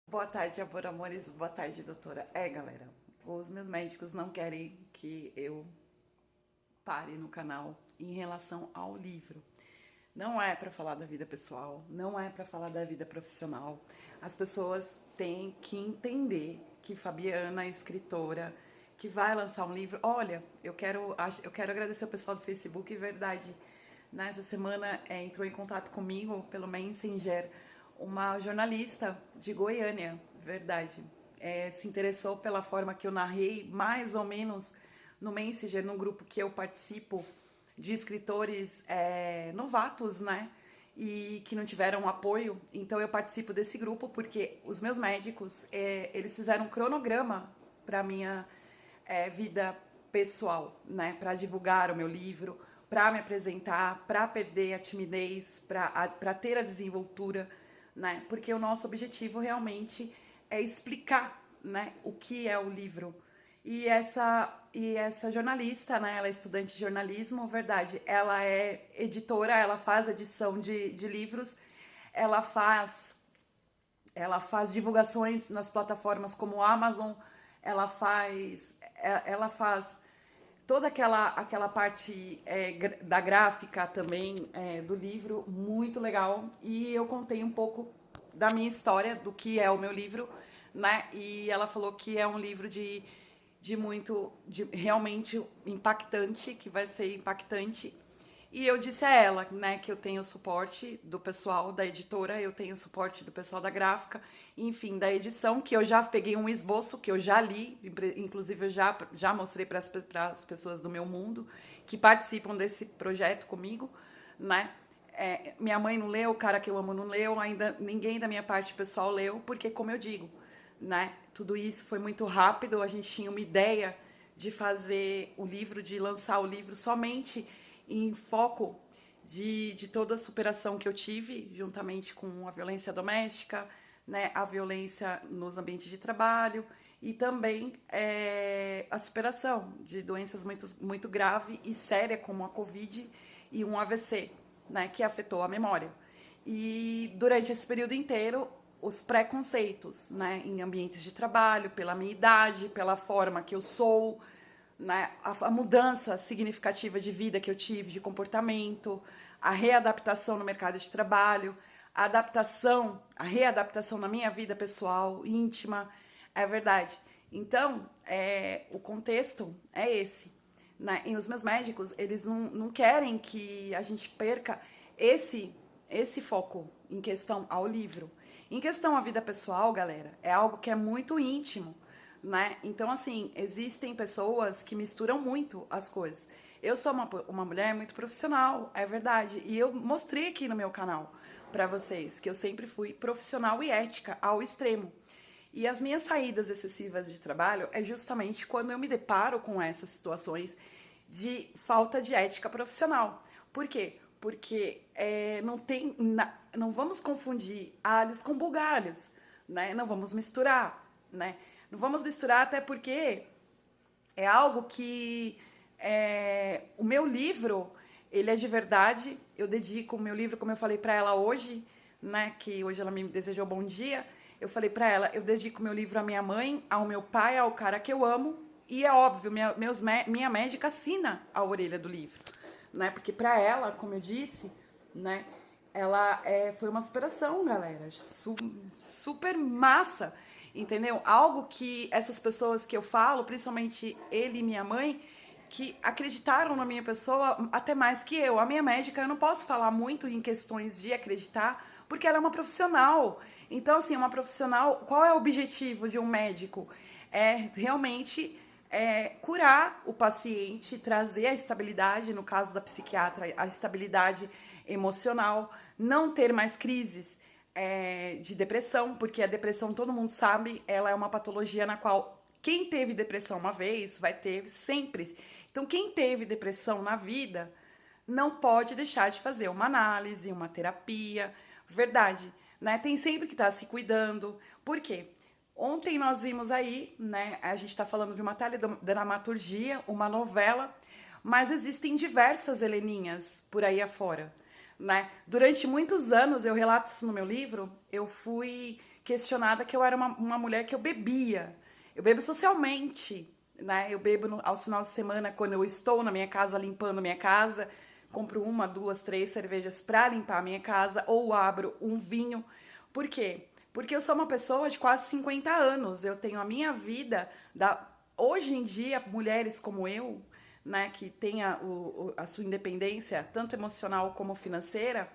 Boa tarde, amor, amores. Boa tarde, doutora. Galera, os meus médicos não querem que eu pare no canal em relação ao livro. Não é para falar da vida pessoal, não é para falar da vida profissional. As pessoas têm que entender que Fabiana, escritora, que vai lançar um livro. Olha, eu quero agradecer o pessoal do Facebook, verdade. Nessa semana entrou em contato comigo pelo Messenger uma jornalista de Goiânia, verdade. Se interessou pela forma que eu narrei, mais ou menos no Messenger, num grupo que eu participo de escritores novatos, né? E que não tiveram apoio. Então eu participo desse grupo porque os meus médicos, eles fizeram um cronograma para minha vida pessoal, né? Para divulgar o meu livro, para me apresentar, para perder a timidez, para ter a desenvoltura, né? Porque o nosso objetivo realmente é explicar, né, o que é o livro. E essa jornalista, né, ela é estudante de jornalismo, verdade, ela é editora, ela faz edição de livros, ela faz ela faz divulgações nas plataformas como o Amazon, ela faz toda aquela parte da gráfica também do livro, muito legal. E eu contei um pouco da minha história, do que é o meu livro, né? E ela falou que é um livro de realmente impactante, que vai ser impactante. E eu disse a ela, né, que eu tenho o suporte do pessoal da editora, eu tenho o suporte do pessoal da gráfica, enfim, da edição, que eu já peguei um esboço, que eu já li, inclusive eu já mostrei para as pessoas do meu mundo que participam desse projeto comigo, né? Minha mãe não leu, o cara que eu amo não leu, ainda ninguém da minha parte pessoal leu, porque, como eu digo, né, tudo isso foi muito rápido, a gente tinha uma ideia de fazer o livro, de lançar o livro somente em foco de toda a superação que eu tive, juntamente com a violência doméstica, né, a violência nos ambientes de trabalho e também a superação de doenças muito grave e séria como a Covid e um AVC, né, que afetou a memória. E durante esse período inteiro, os preconceitos, né, em ambientes de trabalho, pela minha idade, pela forma que eu sou, né, a mudança significativa de vida que eu tive, de comportamento, a readaptação no mercado de trabalho, a readaptação na minha vida pessoal, íntima, é verdade. Então, o contexto é esse. Né? E os meus médicos, eles não querem que a gente perca esse foco em questão ao livro. Em questão à vida pessoal, galera, é algo que é muito íntimo, né? Então, assim, existem pessoas que misturam muito as coisas. Eu sou uma mulher muito profissional, é verdade. E eu mostrei aqui no meu canal para vocês que eu sempre fui profissional e ética ao extremo. E as minhas saídas excessivas de trabalho é justamente quando eu me deparo com essas situações de falta de ética profissional. Por quê? Porque não vamos confundir alhos com bugalhos, né? Não vamos misturar, né? Não vamos misturar até porque é algo que o meu livro, ele é de verdade. Eu dedico o meu livro, como eu falei para ela hoje, né? Que hoje ela me desejou bom dia. Eu falei para ela, eu dedico meu livro à minha mãe, ao meu pai, ao cara que eu amo. E é óbvio, minha médica assina a orelha do livro, né? Porque para ela, como eu disse, né? Ela foi uma superação, galera, super massa, entendeu? Algo que essas pessoas que eu falo, principalmente ele e minha mãe, que acreditaram na minha pessoa até mais que eu. A minha médica, eu não posso falar muito em questões de acreditar, porque ela é uma profissional. Então, assim, uma profissional, qual é o objetivo de um médico? É realmente curar o paciente, trazer a estabilidade, no caso da psiquiatra, a estabilidade emocional, não ter mais crises de depressão, porque a depressão, todo mundo sabe, ela é uma patologia na qual quem teve depressão uma vez vai ter sempre. Então, quem teve depressão na vida não pode deixar de fazer uma análise, uma terapia, verdade, né? Tem sempre que estar se cuidando. Por quê? Ontem nós vimos aí, né? A gente está falando de uma teledramaturgia, uma novela, mas existem diversas Heleninhas por aí afora, né? Durante muitos anos, eu relato isso no meu livro, eu fui questionada que eu era uma mulher que eu bebia. Eu bebo socialmente, né? Eu bebo aos finais de semana, quando eu estou na minha casa, limpando a minha casa, compro 1, 2, 3 cervejas para limpar a minha casa, ou abro um vinho. Por quê? Porque eu sou uma pessoa de quase 50 anos. Eu tenho a minha vida. Hoje em dia, mulheres como eu, né, que têm a sua independência, tanto emocional como financeira,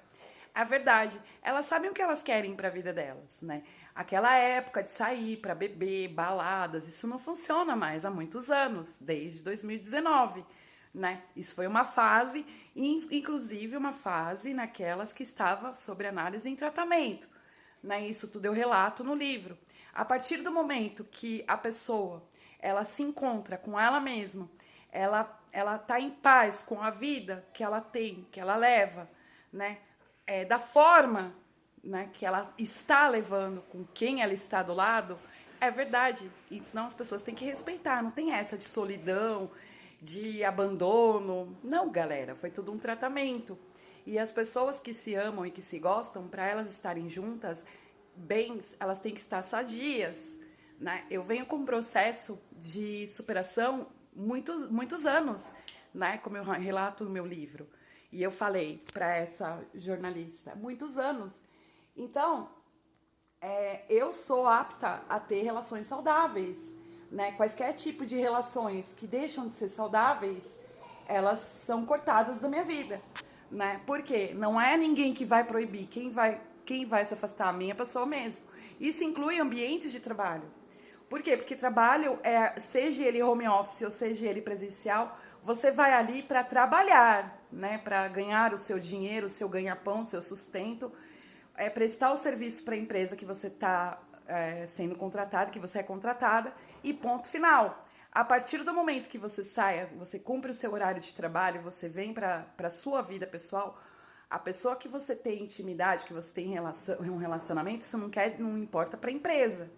a verdade, elas sabem o que elas querem para a vida delas, né? Aquela época de sair para beber, baladas, isso não funciona mais há muitos anos, desde 2019, né? Isso foi uma fase, inclusive uma fase naquelas que estava sob análise em tratamento, né? Isso tudo eu relato no livro. A partir do momento que a pessoa ela se encontra com ela mesma, ela tá em paz com a vida que ela tem, que ela leva, né? Da forma, né, que ela está levando, com quem ela está do lado, é verdade. Então as pessoas têm que respeitar, não tem essa de solidão, de abandono. Não, galera, foi tudo um tratamento. E as pessoas que se amam e que se gostam, para elas estarem juntas, bens, elas têm que estar sadias, né? Eu venho com um processo de superação muitos anos, né, como eu relato no meu livro. E eu falei para essa jornalista, muitos anos. Então, eu sou apta a ter relações saudáveis, né? Quaisquer tipo de relações que deixam de ser saudáveis, elas são cortadas da minha vida, né? Porque não é ninguém que vai proibir, quem vai se afastar a minha pessoa mesmo. Isso inclui ambientes de trabalho. Por quê? Porque trabalho, seja ele home office ou seja ele presencial, você vai ali para trabalhar, né? Para ganhar o seu dinheiro, o seu ganha-pão, o seu sustento, prestar o serviço para a empresa que você está sendo contratada, que você é contratada, e ponto final. A partir do momento que você saia, você cumpre o seu horário de trabalho, você vem para a sua vida pessoal, a pessoa que você tem intimidade, que você tem um relacionamento, isso não importa para a empresa,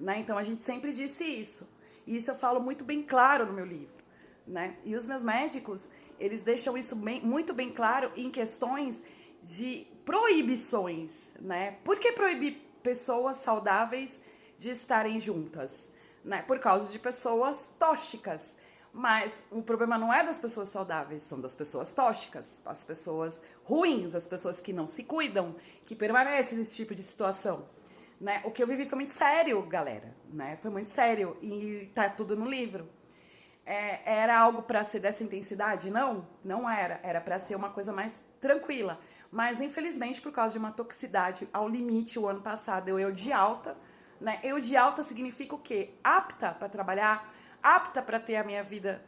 né? Então a gente sempre disse isso. E isso eu falo muito bem claro no meu livro, né? E os meus médicos, eles deixam isso muito bem claro em questões de proibições, né? Por que proibir pessoas saudáveis de estarem juntas, né? Por causa de pessoas tóxicas. Mas o problema não é das pessoas saudáveis, são das pessoas tóxicas, as pessoas ruins, as pessoas que não se cuidam, que permanecem nesse tipo de situação, né? O que eu vivi foi muito sério, galera, né? Foi muito sério e tá tudo no livro. Era algo para ser dessa intensidade? Não, não era. Era para ser uma coisa mais tranquila. Mas, infelizmente, por causa de uma toxicidade ao limite, o ano passado eu de alta, né? Eu de alta significa o quê? Apta para trabalhar, apta para ter a minha vida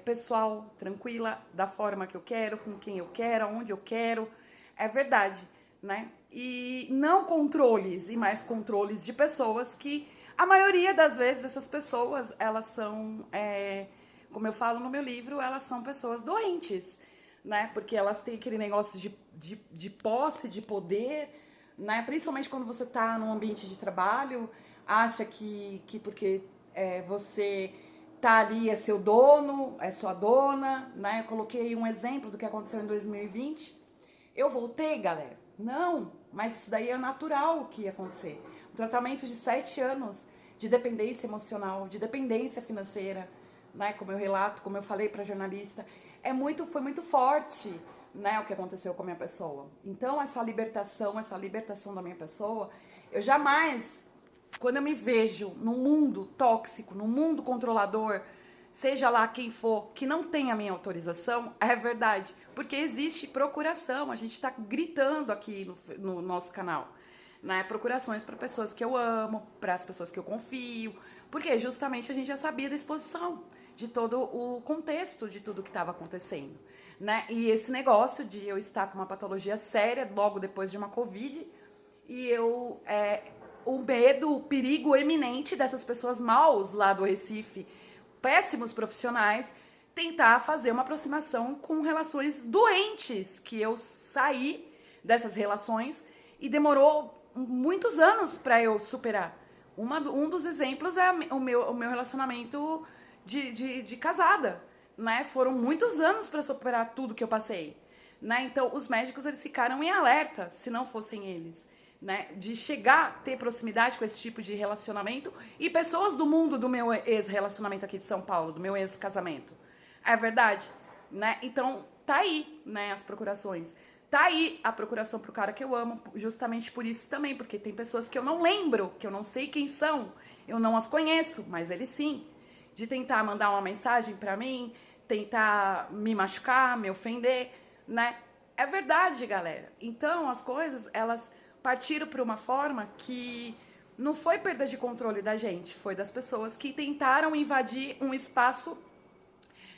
pessoal, tranquila, da forma que eu quero, com quem eu quero, onde eu quero. É verdade, né? E não controles, e mais controles de pessoas que, a maioria das vezes, essas pessoas, elas são, como eu falo no meu livro, elas são pessoas doentes, né? Porque elas têm aquele negócio de posse, de poder, né? Principalmente quando você está num ambiente de trabalho, acha que porque você tá ali, é seu dono, é sua dona, né? Eu coloquei um exemplo do que aconteceu em 2020. Eu voltei, galera? Não, mas isso daí é natural que ia acontecer. Um tratamento de 7 anos de dependência emocional, de dependência financeira, né? Como eu relato, como eu falei para jornalista, foi muito forte, né? O que aconteceu com a minha pessoa. Então, essa libertação da minha pessoa, eu jamais, quando eu me vejo num mundo tóxico, num mundo controlador, seja lá quem for, que não tem a minha autorização, é verdade. Porque existe procuração, a gente está gritando aqui no nosso canal, né? Procurações para pessoas que eu amo, para as pessoas que eu confio, porque justamente a gente já sabia da exposição, de todo o contexto de tudo que estava acontecendo, né? E esse negócio de eu estar com uma patologia séria logo depois de uma Covid, e o medo, o perigo eminente dessas pessoas maus lá do Recife, péssimos profissionais, tentar fazer uma aproximação com relações doentes, que eu saí dessas relações e demorou muitos anos para eu superar. Um dos exemplos é o meu relacionamento de casada, né? Foram muitos anos para superar tudo que eu passei, né? Então, os médicos, eles ficaram em alerta, se não fossem eles, né? De chegar a ter proximidade com esse tipo de relacionamento e pessoas do mundo do meu ex-relacionamento aqui de São Paulo, do meu ex-casamento. É verdade, né? Então, tá aí, né, as procurações. Tá aí a procuração pro cara que eu amo, justamente por isso também, porque tem pessoas que eu não lembro, que eu não sei quem são, eu não as conheço, mas ele sim. De tentar mandar uma mensagem pra mim, tentar me machucar, me ofender, né? É verdade, galera. Então, as coisas, elas partiram para uma forma que não foi perda de controle da gente, foi das pessoas que tentaram invadir um espaço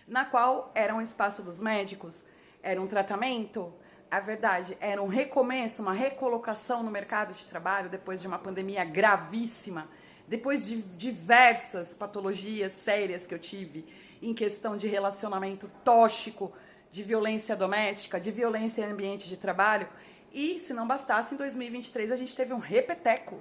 na qual era um espaço dos médicos, era um tratamento, a verdade, era um recomeço, uma recolocação no mercado de trabalho depois de uma pandemia gravíssima, depois de diversas patologias sérias que eu tive em questão de relacionamento tóxico, de violência doméstica, de violência em ambiente de trabalho. E, se não bastasse, em 2023 a gente teve um repeteco,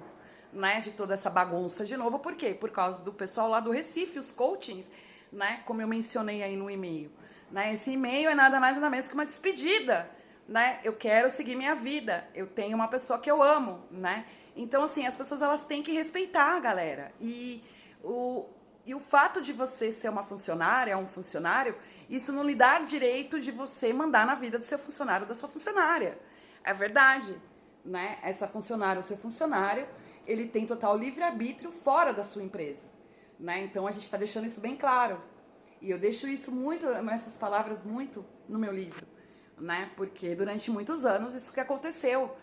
né, de toda essa bagunça de novo. Por quê? Por causa do pessoal lá do Recife, os coachings, né, como eu mencionei aí no e-mail. Né, esse e-mail é nada mais nada menos que uma despedida. Né? Eu quero seguir minha vida, eu tenho uma pessoa que eu amo, né? Então, assim, as pessoas elas têm que respeitar, galera. E o fato de você ser uma funcionária, um funcionário, isso não lhe dá direito de você mandar na vida do seu funcionário ou da sua funcionária. É verdade, né? Essa funcionária ou seu funcionário, ele tem total livre-arbítrio fora da sua empresa, né? Então, a gente está deixando isso bem claro. E eu deixo isso muito, essas palavras muito no meu livro, né? Porque durante muitos anos isso que aconteceu.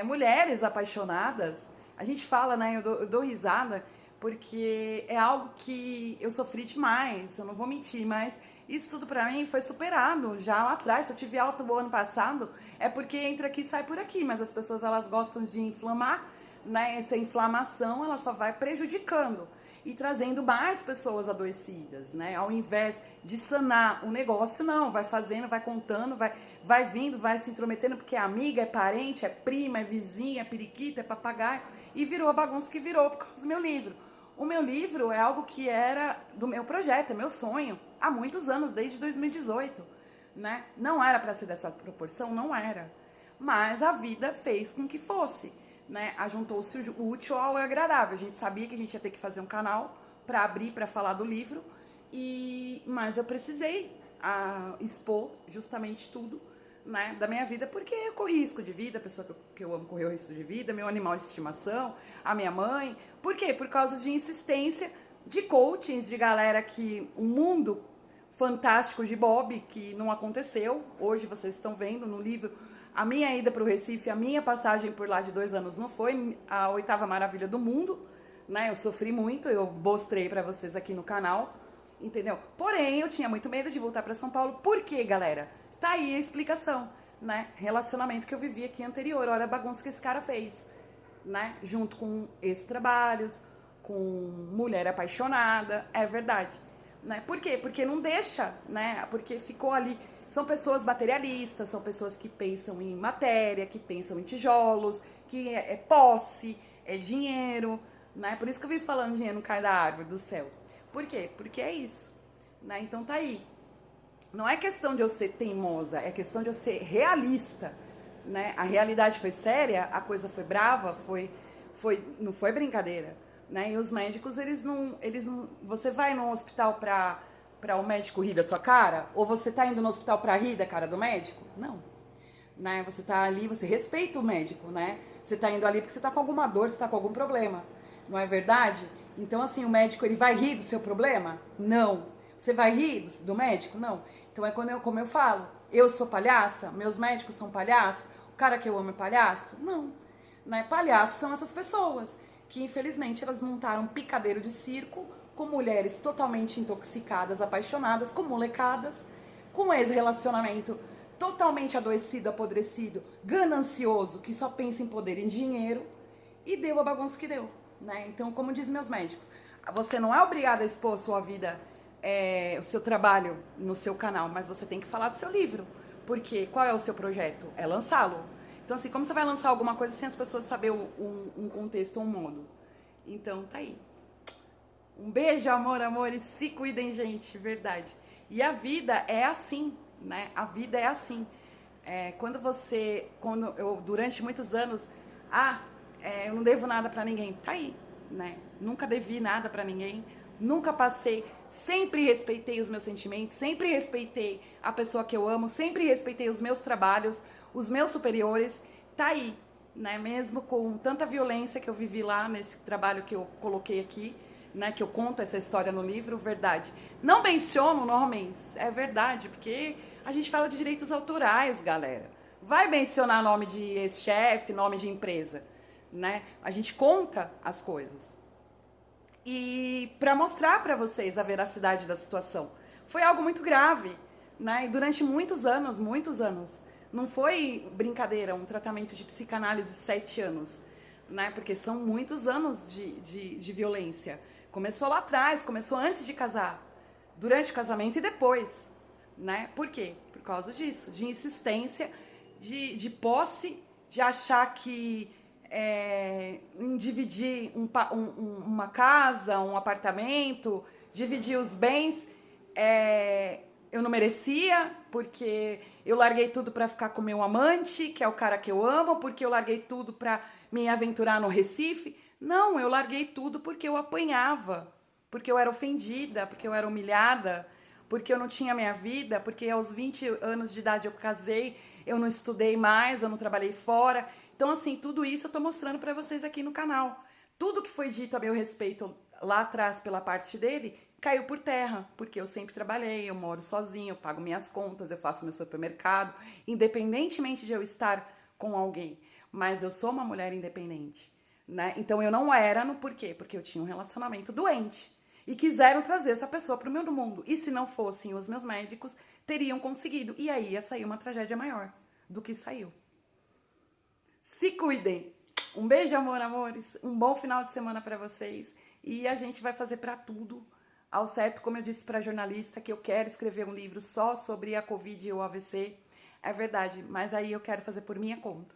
Mulheres apaixonadas, a gente fala, né? Eu dou risada, porque é algo que eu sofri demais, eu não vou mentir, mas isso tudo pra mim foi superado já lá atrás. Se eu tive alto o ano passado, é porque entra aqui e sai por aqui, mas as pessoas elas gostam de inflamar, né? Essa inflamação ela só vai prejudicando e trazendo mais pessoas adoecidas, né? Ao invés de sanar o negócio, não, vai fazendo, vai contando, vai vindo, vai se intrometendo, porque é amiga, é parente, é prima, é vizinha, é periquita, é papagaio, e virou a bagunça que virou por causa do meu livro. O meu livro é algo que era do meu projeto, é meu sonho, há muitos anos, desde 2018, né? Não era para ser dessa proporção, não era. Mas a vida fez com que fosse. Né, ajuntou-se o útil ao agradável. A gente sabia que a gente ia ter que fazer um canal para abrir, para falar do livro, mas eu precisei expor justamente tudo, né, da minha vida, porque eu corri risco de vida, a pessoa que eu amo correu risco de vida, meu animal de estimação, a minha mãe. Por quê? Por causa de insistência de coachings, de galera que um mundo fantástico de Bob, que não aconteceu. Hoje vocês estão vendo no livro. A minha ida para o Recife, a minha passagem por lá de 2 anos não foi a 8ª maravilha do mundo, né? Eu sofri muito, eu mostrei para vocês aqui no canal, entendeu? Porém, eu tinha muito medo de voltar para São Paulo. Por quê, galera? Tá aí a explicação, né? Relacionamento que eu vivi aqui anterior, olha a bagunça que esse cara fez, né? Junto com ex-trabalhos, com mulher apaixonada, é verdade, né? Por quê? Porque não deixa, né? Porque ficou ali. São pessoas materialistas, são pessoas que pensam em matéria, que pensam em tijolos, que é posse, é dinheiro, né? Por isso que eu vim falando dinheiro não cai da árvore, do céu. Por quê? Porque é isso, né? Então tá aí. Não é questão de eu ser teimosa, é questão de eu ser realista, né? A realidade foi séria, a coisa foi brava, não foi brincadeira, né? E os médicos, eles não, você vai no hospital para o médico rir da sua cara? Ou você tá indo no hospital para rir da cara do médico? Não. Né? Você tá ali, você respeita o médico, né? Você tá indo ali porque você tá com alguma dor, você tá com algum problema. Não é verdade? Então, assim, o médico, ele vai rir do seu problema? Não. Você vai rir do médico? Não. Então, é como eu falo, eu sou palhaça? Meus médicos são palhaços? O cara que eu amo é palhaço? Não. Né? Palhaços são essas pessoas que, infelizmente, elas montaram um picadeiro de circo com mulheres totalmente intoxicadas, apaixonadas, com molecadas, com ex-relacionamento totalmente adoecido, apodrecido, ganancioso, que só pensa em poder e em dinheiro, e deu a bagunça que deu, né? Então, como dizem meus médicos, você não é obrigada a expor a sua vida, o seu trabalho no seu canal, mas você tem que falar do seu livro, porque qual é o seu projeto? É lançá-lo. Então, assim, como você vai lançar alguma coisa sem as pessoas saberem um contexto, um modo? Então, tá aí. Um beijo, amor, amores, se cuidem, gente, verdade. E a vida é assim, né? A vida é assim. Durante muitos anos, Ah, eu não devo nada pra ninguém. Tá aí, né? Nunca devi nada pra ninguém, nunca passei, sempre respeitei os meus sentimentos, sempre respeitei a pessoa que eu amo, sempre respeitei os meus trabalhos, os meus superiores. Tá aí, né? Mesmo com tanta violência que eu vivi lá nesse trabalho que eu coloquei aqui, né? Que eu conto essa história no livro, verdade. Não menciono nomes, é verdade, porque a gente fala de direitos autorais, galera. Vai mencionar nome de ex-chefe, nome de empresa, né? A gente conta as coisas. E para mostrar para vocês a veracidade da situação. Foi algo muito grave, né? E durante muitos anos, não foi brincadeira um tratamento de psicanálise de 7 anos, né? Porque são muitos anos de violência. Começou lá atrás, começou antes de casar, durante o casamento e depois, né? Por quê? Por causa disso, de insistência, de posse, de achar que em dividir uma casa, um apartamento, dividir os bens, eu não merecia, porque eu larguei tudo para ficar com meu amante, que é o cara que eu amo, porque eu larguei tudo para me aventurar no Recife. Não, eu larguei tudo porque eu apanhava, porque eu era ofendida, porque eu era humilhada, porque eu não tinha minha vida, porque aos 20 anos de idade eu casei, eu não estudei mais, eu não trabalhei fora. Então, assim, tudo isso eu tô mostrando para vocês aqui no canal. Tudo que foi dito a meu respeito lá atrás pela parte dele caiu por terra, porque eu sempre trabalhei, eu moro sozinho, eu pago minhas contas, eu faço meu supermercado, independentemente de eu estar com alguém. Mas eu sou uma mulher independente, né? Então eu não era no porquê? Porque eu tinha um relacionamento doente. E quiseram trazer essa pessoa para o meu mundo. E se não fossem os meus médicos, teriam conseguido. E aí ia sair uma tragédia maior do que saiu. Se cuidem. Um beijo, amor, amores. Um bom final de semana para vocês. E a gente vai fazer para tudo ao certo, como eu disse para a jornalista, que eu quero escrever um livro só sobre a Covid e o AVC. É verdade, mas aí eu quero fazer por minha conta.